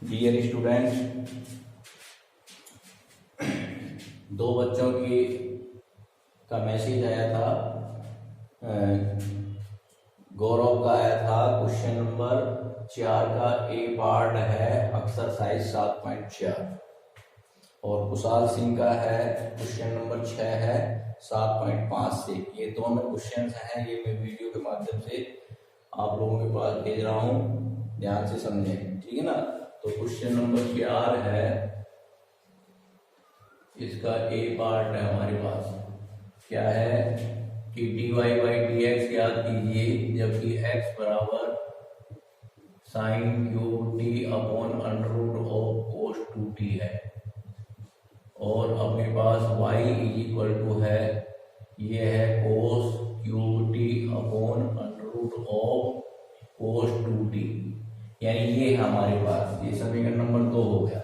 Dear students, दो बच्चों की का मैसेज आया था। गौरव का आया था क्वेश्चन नंबर 4 का ए पार्ट है एक्सरसाइज 7.4 और कुशाल सिंह का है क्वेश्चन नंबर 6 है 7.5 से। ये दोनों क्वेश्चन हैं, ये मैं वीडियो के माध्यम से आप लोगों के पास भेज रहा हूँ, ध्यान से समझें, ठीक है ना। तो क्वेश्चन नंबर 4 है, इसका ए पार्ट है हमारे पास। क्या है कि dy बाई डी एक्स याद कीजिए, जबकि x बराबर sine cube T upon under root of cos 2t है और अपने पास y इज इक्वल टू है, ये है cos cube T upon under root of cos 2t, यानी ये है हमारे पास। ये समीकरण नंबर 2 हो गया,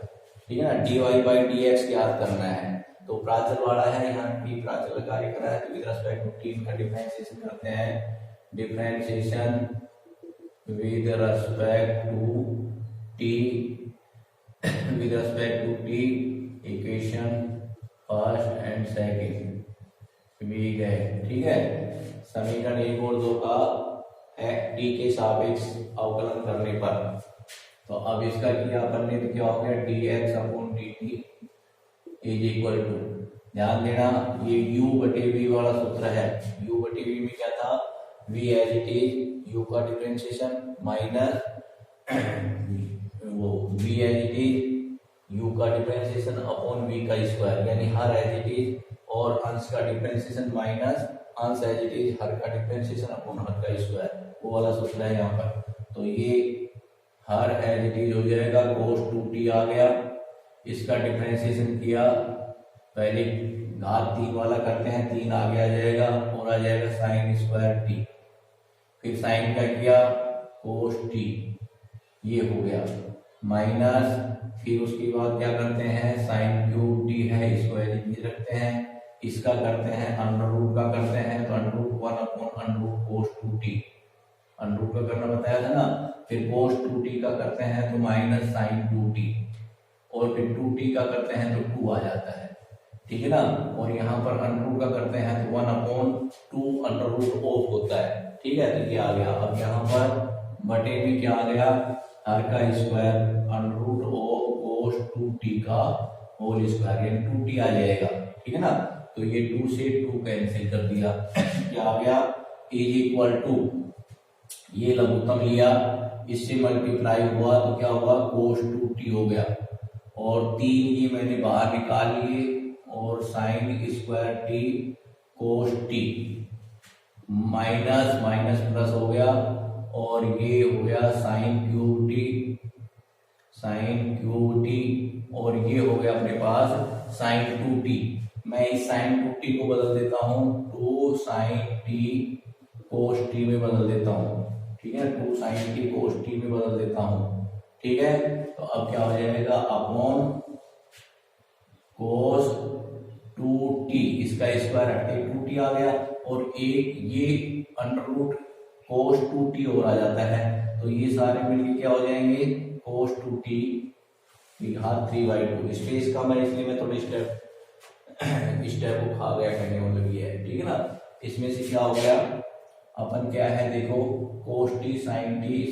ठीक है ना। dy बाई डी एक्स याद करना है, तो प्राचल वाला है, यहाँ टी प्राचल कार्य करा है, तो विद रिस्पेक्ट टू टी का डिफरेंशिएशन करते हैं। Differentiation with respect to t, with respect to t equation first and second भी गए, ठीक है। समीकरण 1 और 2 का टी के सापेक्ष अवकलन करने पर, तो अब इसका किया अपन ने, तो क्या हो गया, d x upon d T is equal to, ध्यान देना ये u बटे v वाला सूत्र है। u बटे v में क्या था, v as it is, u का डिफरेंशिएशन माइनस वो v as it is, u का डिफरेंशिएशन अपॉन v का स्क्वायर, यानी हर एज इट इज और अंश का डिफरेंशिएशन माइनस अंश एज इट इज हर का डिफरेंशिएशन अपॉन हर का स्क्वायर, वो वाला सूत्र है यहाँ पर। तो ये हर एज इट इज हो जाएगा, cos 2t आ गया, इसका डिफरेंशिएशन किया, पहले घात 3 वाला करते हैं, 3 आगे आ जाएगा और आ जाएगा साइन स्क्वायर टी, फिर साइन का किया कोस टी, ये हो गया माइनस, फिर उसके बाद क्या करते हैं, साइन क्यूब टी है, इसको एज रखते हैं, इसका करते हैं अंडर रूट का करते हैं, तो under root 1 upon under root cos 2t, under root का करना बताया था ना, फिर कोस 2t का करते हैं तो माइनस साइन 2t, और फिर 2t का करते हैं तो 2 आ जाता है, ठीक है ना। और यहाँ पर अंडर रूट का करते हैं तो 1 अपॉन 2 अंडर रूट ऑफ होता है, ठीक है। तो ये आ गया। अब यहाँ पर बटे में क्या आ गया, हर का square under root of cos 2t का होल स्क्वायर, यानी 2t आ जाएगा, ठीक है ना। तो ये 2 से 2 कैंसिल कर दिया, क्या आ गया, इज इक्वल टू, ये लघुत्तम लिया, इससे मल्टीप्लाई हुआ तो क्या होगा, कोस 2t हो गया, और 3 ये मैंने बाहर निकाल लिए, और sine square T cos T, minus minus plus हो गया, और ये हो गया sign cube T, sign cube T, और ये हो गया अपने पास साइन 2t। मैं इस साइन 2t को बदल देता हूँ 2 साइन टी कोस टी में बदल देता हूँ, ठीक है, 2 साइन टी कोस टी में बदल देता हूँ, ठीक है। तो अब क्या हो जाएगा, अपॉन कोस 2t, इसका स्क्वायर हटके 2t आ गया, और एक ये अंडर रूट कोस 2t और आ जाता है, तो ये सारे मिलके क्या हो जाएंगे, कोस 2t की घात 3/2। स्पेस कम है इसलिए मैं थोड़े स्टेप को खा गया, कहने मतलब ये है, ठीक है ना। इसमें से क्या हो गया, अपन क्या है देखो, cos t sign T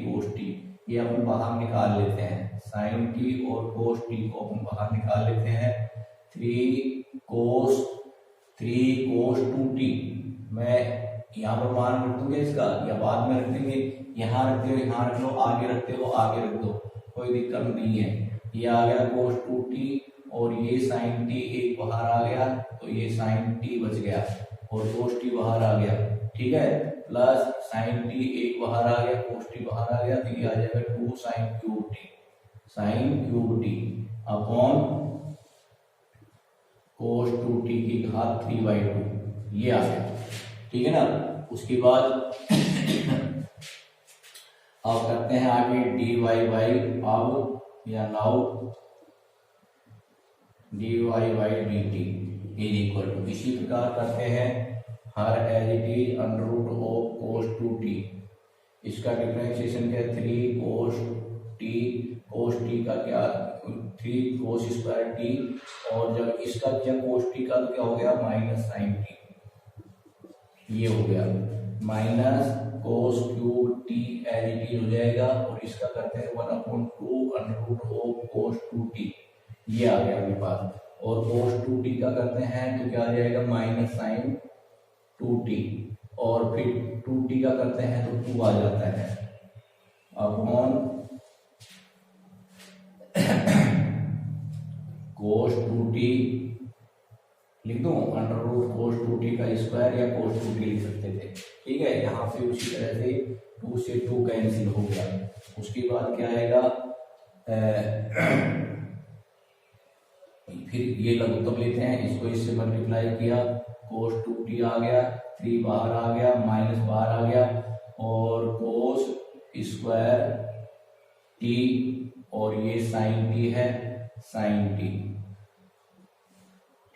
cos T, ये अपन बाहर निकाल लेते हैं, साइन टी और कोस टी को अपन बाहर निकाल लेते हैं। 3 कोस 2t, मैं यहाँ पर मान रख दूंगा इसका, या बाद में रख देंगे, यहाँ रखते हो यहाँ रख लो, आगे रखते हो आगे रख दो, कोई दिक्कत नहीं है। ये आ गया कोस 2t, और ये साइन टी एक बाहर आ गया, तो ये साइन टी बच गया, और कोस टी बाहर आ गया, ठीक है, प्लस साइन टी एक बाहर आ गया, कोस टी बाहर आ गया, तो ये आ जाएगा 2 sign cube T upon cos 2t की घात 3/2, ये आ गया, ठीक है ना। उसके बाद अब करते हैं आगे dy बाई, अब या now dy by D T is equal to, इसी प्रकार करते हैं हर as it is under root of cos 2t, इसका डिफरेंशिएशन क्या है, 3 cos T 3 cos square T, और जब इसका किया कोस टी का तो क्या हो गया माइनस साइन टी, ये हो गया minus cos cube t as it is हो जाएगा, और इसका करते हैं 1/2 under root of cos 2t, ये आ गया अपने पास। और कोस 2t का करते हैं तो क्या आ जाएगा माइनस साइन 2t, और फिर 2t का करते हैं तो 2 आ जाता है अपॉन कोस 2t, लिख दूं अंडर रूट कोस 2t का स्क्वायर या कोस 2t लिख सकते थे, ठीक है। यहाँ पे उसी तरह से 2 से 2 कैंसिल हो गया। उसके बाद क्या आएगा, फिर ये लघुत्तम लेते हैं, इसको इससे मल्टीप्लाई किया, कोस 2t आ गया, 3 बाहर आ गया, माइनस बाहर आ गया, और कोस स्क्वायर t, और ये साइन t है, साइन t,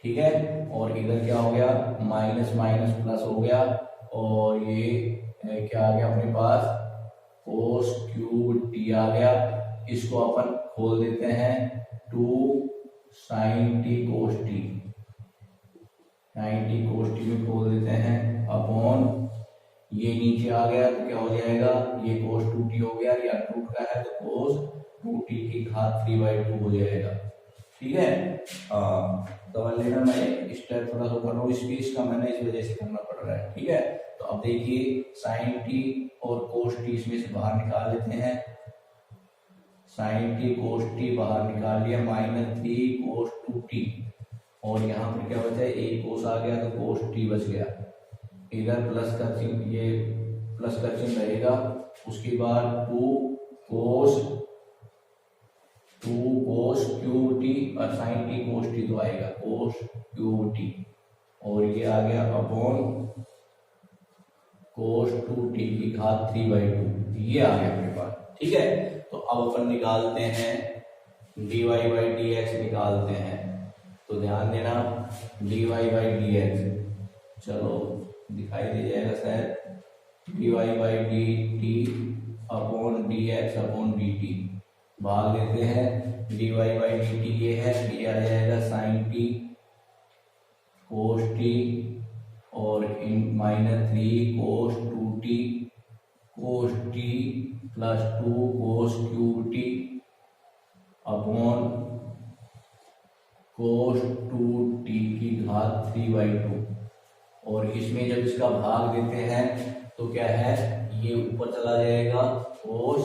ठीक है। और इधर क्या हो गया माइनस माइनस प्लस हो गया, और ये क्या आ गया अपने पास कोस क्यूब t आ गया। इसको अपन खोल देते हैं 2 sign T cos T, sign T cos T में खोल देते हैं अपॉन, ये नीचे आ गया तो क्या हो जाएगा, ये कोस 2t हो गया, या रूट का है तो कोस 2t की घात 3/2 हो जाएगा, ठीक है। समझ लेना, मैं स्टेप थोड़ा सा कर रहा हूँ स्पेस का, मैंने इस वजह से करना पड़ रहा है, ठीक है। तो अब देखिए साइन टी और कोस टी इसमें से बाहर निकाल लेते हैं, साइन टी कोस टी बाहर निकाल लिया, -3 कोस 2t, और यहाँ पर क्या बचा है, एक कोस आ गया तो कोस टी बच गया, इधर प्लस का चिन्ह, ये प्लस का चिन्ह रहेगा। उसके बाद 2 कोस क्यूब टी, और साइन टी कोस टी तो आएगा कोस क्यूब टी, और ये आ गया अपॉन कोस 2t की घात 3/2, ये आ गया अपने पास, ठीक है। तो अब अपन निकालते हैं dy/dx निकालते हैं, तो ध्यान देना dy/dx, चलो दिखाई दे जाएगा शायद, dy/dt upon dx upon dt, भाग लेते हैं, dy/dt ये है, ये आ जाएगा साइन टी कोस टी, और इन -3 cos 2t cos T plus 2 cos cube T upon cos 2t की घात 3/2, और इसमें जब इसका भाग देते हैं तो क्या है, ये ऊपर चला जाएगा कोस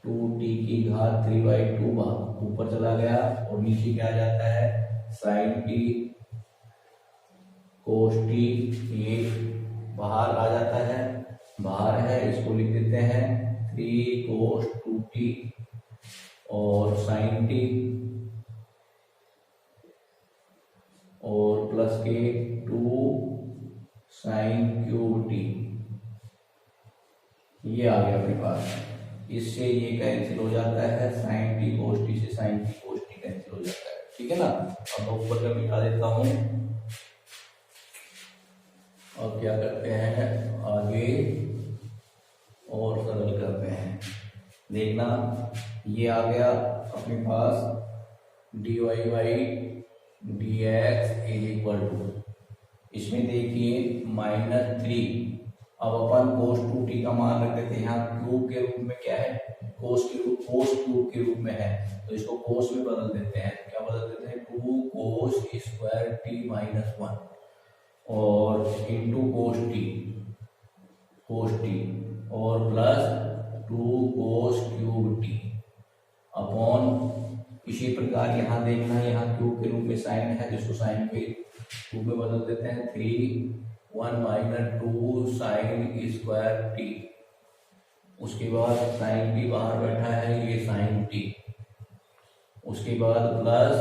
2t की घात 3/2 ऊपर चला गया, और नीचे क्या आ जाता है साइन टी कोस टी, ये बाहर आ जाता है, बाहर है, इसको लिख देते हैं 3 कोस 2t और साइन टी, और प्लस के 2 साइन क्यूब टी, ये आ गया अपने पास। इससे ये कैंसिल हो जाता है, साइन टी कोस टी से sign T cos T cancel हो जाता है, ठीक है ना। अब मैं ऊपर का मिटा देता हूं। अब क्या करते हैं आगे और सरल करते हैं, देखना ये आ गया अपने पास dy/dx = इसमें देखिए -3, अब अपन कोस 2t का मान रख देते हैं, यहाँ क्यूब के रूप में क्या है, कोस क्यूब के रूप में है, तो इसको कोस में बदल देते हैं, क्या बदल देते हैं 2 कोस स्क्वायर t -1 और इंटू कोस टी और plus 2 cos cube T upon, इसी प्रकार यहाँ देखना, यहाँ क्यूब के रूप में साइन है, जिसको साइन के क्यूब में बदल देते हैं 3 2 साइन स्क्वायर टी, उसके बाद साइन टी बाहर बैठा है, ये साइन टी, उसके बाद प्लस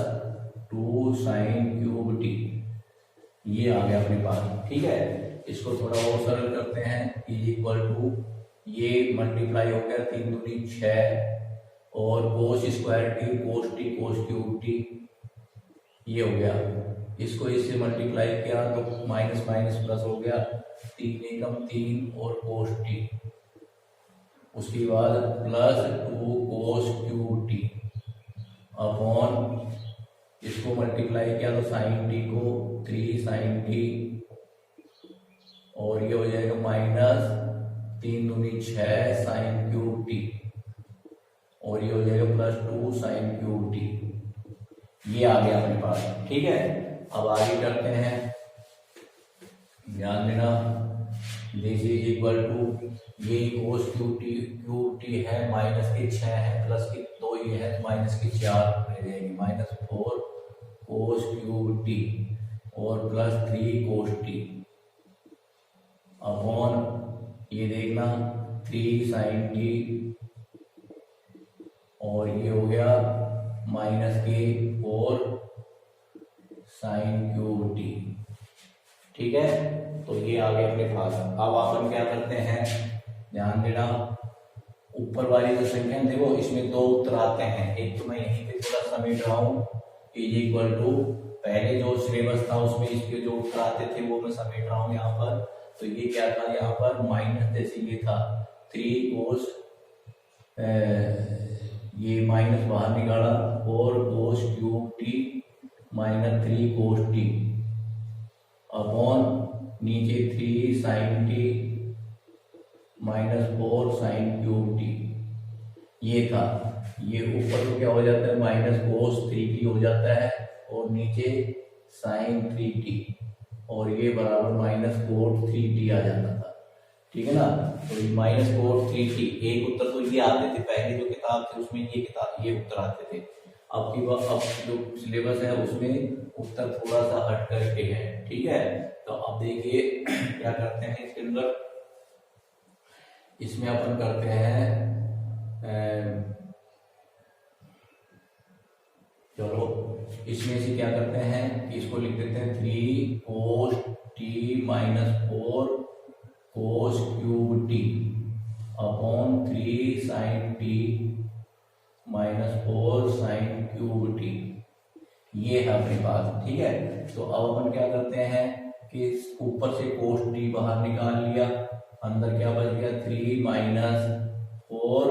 2 साइन क्यूब टी, ये आ गया अपने पास, ठीक है। इसको थोड़ा और सरल करते हैं, = ये मल्टीप्लाई हो गया 3 दूनी 6 और कोस स्क्वायर टी कोस क्यूब टी, ये हो गया। इसको इससे मल्टीप्लाई किया तो माइनस माइनस प्लस हो गया, 3 एकम 3 और कोस टी, उसके बाद plus 2 cos cube T, upon इसको मल्टीप्लाई किया तो साइन टी को 3 साइन टी और ये हो जाएगा माइनस 3 दूनी 6 साइन क्यूब टी और ये हो जाएगा प्लस 2 साइन क्यूब टी। ये आ गया अपने पास। ठीक है, अब आगे करते हैं, ध्यान देना, दिस इज इक्वल टू ये कोस क्यूब टी है माइनस के 6 है प्लस के 2 ये है माइनस के 4 रह जाएगी माइनस 4 कोस क्यूब टी और प्लस 3 कोस टी अपॉन ये देखना 3 साइन टी और ये हो गया माइनस के 4 साइन क्यूब टी। ठीक है, तो ये आ गया अपने पास। अब अपन क्या करते हैं, ध्यान देना, ऊपर वाली जो संख्या देखो इसमें 2 उत्तर आते हैं। एक तो मैं यहीं पे थोड़ा समेट रहा हूँ, इज इक्वल टू पहले जो सिलेबस था उसमें इसके जो उत्तर आते थे वो मैं समेट रहा हूँ यहाँ पर। तो ये क्या था, यहाँ पर माइनस जैसे ये था 3 कोस, ये माइनस बाहर निकाला और cos cube t minus 3 cos t upon नीचे 3 sine T minus 4 sine cube T. ये था, ये ऊपर तो क्या हो जाता है माइनस कोस 3 टी हो जाता है और नीचे साइन 3 टी और ये बराबर माइनस कोस 3 टी आ जाता था। ठीक है ना, तो ये माइनस कोस 3 टी एक उत्तर तो ये आते थे, पहले जो किताब थी उसमें ये उत्तर आते थे। अब जो सिलेबस है उसमें उत्तर थोड़ा सा हट करके है। ठीक है, तो अब देखिए क्या करते हैं इसके अंदर, इसमें अपन करते हैं चलो इसमें से क्या करते हैं, इसको लिख देते हैं 3 cos T minus 4 cos cube T upon 3 sine T minus 4 sine cube T. ये है अपने पास। ठीक है, तो अब अपन क्या करते हैं कि ऊपर से कोस टी बाहर निकाल लिया, अंदर क्या बच गया 3 माइनस 4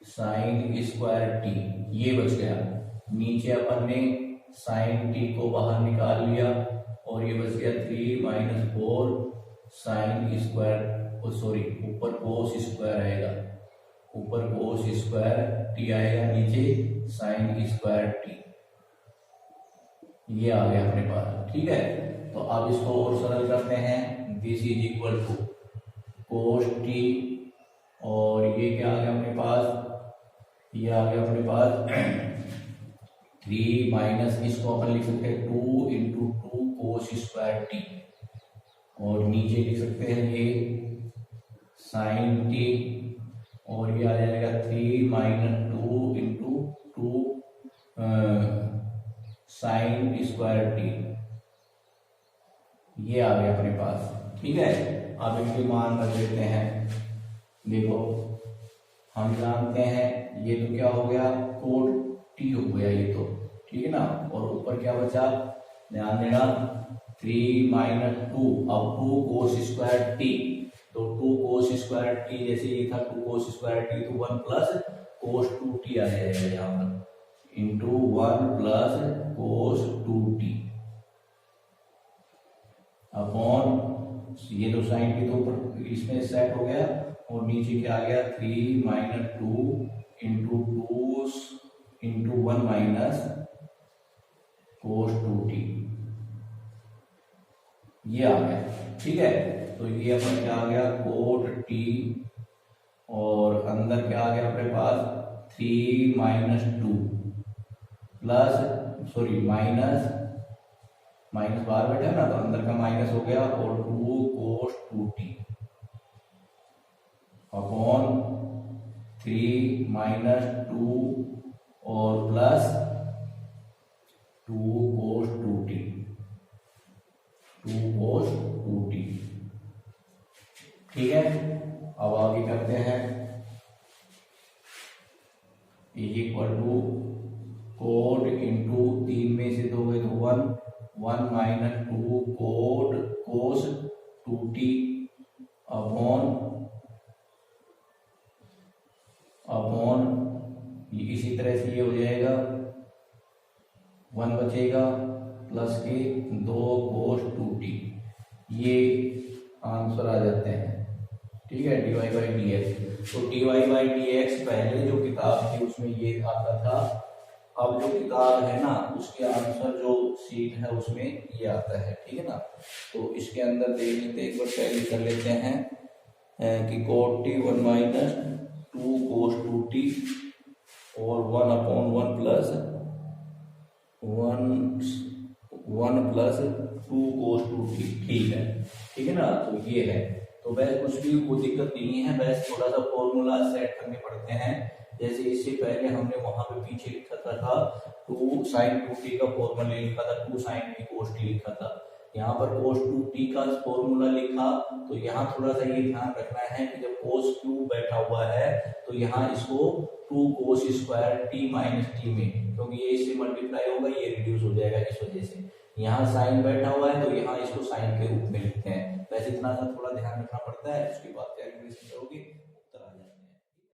साइन स्क्वायर टी, ये बच गया। नीचे अपन ने साइन टी को बाहर निकाल लिया और ये बच गया 3 माइनस 4 साइन स्क्वायर, सॉरी ऊपर कोस स्क्वायर आएगा, ऊपर कोस स्क्वायर टी आएगा, नीचे साइन स्क्वायर टी। ये आ गया अपने पास। ठीक है, तो अब इसको और सरल करते हैं, this is equal to cos T और ये क्या आ गया अपने पास, ये आ गया अपने पास 3 माइनस, इसको अपन लिख सकते हैं 2 इंटू 2 कोस स्क्वायर टी और नीचे लिख सकते हैं ये साइन टी और ये आ जाएगा 3 minus 2 into 2 sine square T. ये आ गया अपने पास। ठीक है, अब इनके मान रख देते हैं। देखो हम जानते हैं ये तो क्या हो गया कोड टी हो गया ये तो, ठीक है ना, और ऊपर क्या बचा, ध्यान देना 3 माइनस 2, अब 2 कोस स्क्वायर टी, तो 2 कोस स्क्वायर टी जैसे ये था 2 कोस स्क्वायर टी तो 1 प्लस कोस 2 टी आ जाएगा यहाँ पर into 1 plus cos 2 T upon ये तो साइन टी तो ऊपर इसमें सेट हो गया और नीचे क्या आ गया 3 minus 2 into 2 into 1 minus cos 2 T. ये आ गया। ठीक है, तो ये अपन क्या आ गया कोट टी और अंदर क्या आ गया अपने पास 3 माइनस 2 प्लस सॉरी माइनस बाहर बैठा है ना तो अंदर का माइनस हो गया और 2 कोस 2 टी अपॉन 3 माइनस 2 और प्लस 2 कोस 2 टी, 2 कोस 2 टी। ठीक है, अब आगे करते हैं इक्वल टू कोड इंटू 3 में से 2 गए तो 1 माइनस 2 कोड कोस 2 टी अपॉन ये इसी तरह से ये हो जाएगा, 1 बचेगा प्लस के 2 cos 2t, ये आंसर आ जाते हैं। ठीक है, dy बाई डी एक्स। तो dy बाई डी एक्स पहले जो किताब थी उसमें ये आता था, अब जो किताब है ना उसके आंसर जो सीट है उसमें ये आता है। ठीक है ना, तो इसके अंदर देख लेते एक बार, पहले कर लेते हैं कि cot t 1 minus 2 cos 2t और 1/1 प्लस 1 प्लस 2 cos 2t। ठीक है ना, तो ये है। तो वैसे कुछ भी कोई दिक्कत नहीं है, वैसे थोड़ा सा फॉर्मूला सेट करने पड़ते हैं। जैसे इससे पहले हमने वहां पे पीछे लिखा था 2 sin 2t का फॉर्मूला लिखा था, 2 sin t cos t लिखा था। यहाँ पर cos 2t का फॉर्मूला लिखा, तो यहाँ थोड़ा सा ये ध्यान रखना है कि जब cos q बैठा हुआ है तो यहाँ इसको 2 cos square t minus T में, क्योंकि ये इससे मल्टीप्लाई होगा, ये रिड्यूस हो जाएगा इस वजह से। यहाँ साइन बैठा हुआ है तो यहाँ इसको साइन के रूप में लिखते हैं। वैसे इतना सा थोड़ा ध्यान रखना पड़ता है, उसके बाद कैलकुलेशन करोगे